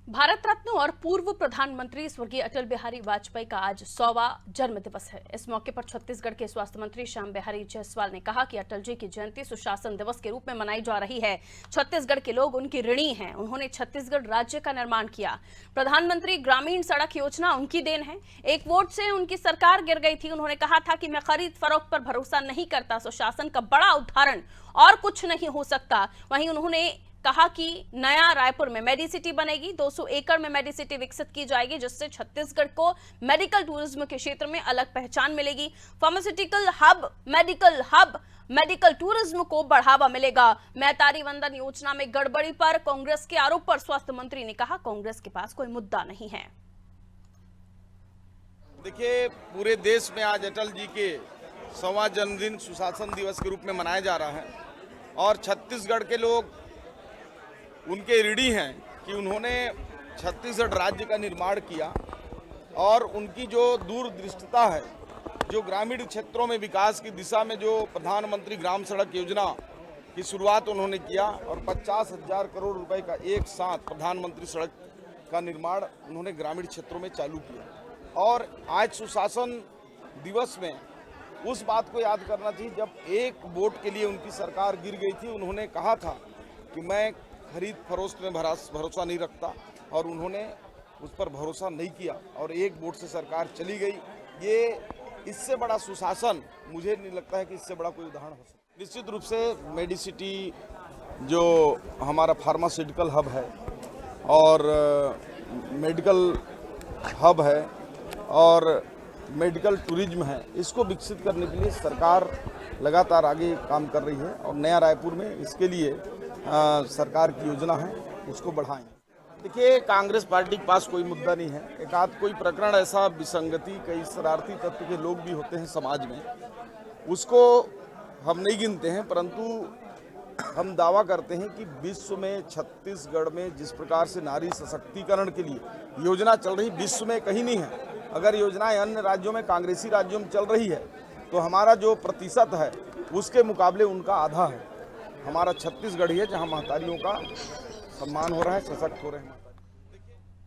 भारत रत्न और पूर्व प्रधानमंत्री स्वर्गीय अटल बिहारी वाजपेयी का आज 100वां जन्म दिवस है। इस मौके पर छत्तीसगढ़ के स्वास्थ्य मंत्री श्याम बिहारी जायसवाल ने कहा कि अटल जी की जयंती सुशासन दिवस के रूप में मनाई जा रही है। छत्तीसगढ़ के लोग उनकी ऋणी हैं। उन्होंने छत्तीसगढ़ राज्य का निर्माण किया। प्रधानमंत्री ग्रामीण सड़क योजना उनकी देन है। एक वोट से उनकी सरकार गिर गई थी। उन्होंने कहा था कि मैं खरीद फरोख्त पर भरोसा नहीं करता। सुशासन का बड़ा उदाहरण और कुछ नहीं हो सकता। वहीं उन्होंने कहा कि नया रायपुर में मेडिसिटी बनेगी। 200 एकड़ में मेडिसिटी विकसित की जाएगी, जिससे छत्तीसगढ़ को मेडिकल टूरिज्म के क्षेत्र में अलग पहचान मिलेगी। फार्मास्यूटिकल हब, मेडिकल टूरिज्म को बढ़ावा मिलेगा। मैतारी वंदन योजना में गड़बड़ी पर कांग्रेस के आरोप पर स्वास्थ्य मंत्री ने कहा, कांग्रेस के पास कोई मुद्दा नहीं है। देखिए, पूरे देश में आज अटल जी के 100वां जन्मदिन सुशासन दिवस के रूप में मनाया जा रहा है और छत्तीसगढ़ के लोग उनके ऋणी हैं कि उन्होंने छत्तीसगढ़ राज्य का निर्माण किया और उनकी जो दूरदृष्टता है, जो ग्रामीण क्षेत्रों में विकास की दिशा में जो प्रधानमंत्री ग्राम सड़क योजना की शुरुआत उन्होंने किया और 50,000 करोड़ रुपए का एक साथ प्रधानमंत्री सड़क का निर्माण उन्होंने ग्रामीण क्षेत्रों में चालू किया। और आज सुशासन दिवस में उस बात को याद करना चाहिए जब एक वोट के लिए उनकी सरकार गिर गई थी। उन्होंने कहा था कि मैं खरीद फरोख्त में भरोसा नहीं रखता और उन्होंने उस पर भरोसा नहीं किया और एक वोट से सरकार चली गई। ये इससे बड़ा सुशासन मुझे नहीं लगता है कि इससे बड़ा कोई उदाहरण हो सकता। निश्चित रूप से मेडिसिटी जो हमारा फार्मास्यूटिकल हब है और मेडिकल हब है और मेडिकल टूरिज्म है, इसको विकसित करने के लिए सरकार लगातार आगे काम कर रही है और नया रायपुर में इसके लिए सरकार की योजना है, उसको बढ़ाएंगे। देखिए, कांग्रेस पार्टी के पास कोई मुद्दा नहीं है। एक आध कोई प्रकरण ऐसा विसंगति, कई शरारती तत्व के लोग भी होते हैं समाज में, उसको हम नहीं गिनते हैं, परंतु हम दावा करते हैं कि विश्व में छत्तीसगढ़ में जिस प्रकार से नारी सशक्तिकरण के लिए योजना चल रही, विश्व में कहीं नहीं है। अगर योजनाएं अन्य राज्यों में, कांग्रेसी राज्यों में चल रही है तो हमारा जो प्रतिशत है उसके मुकाबले उनका आधा है। हमारा छत्तीसगढ़ ही है जहां महतारियों का सम्मान हो रहा है, सशक्त हो रहे हैं।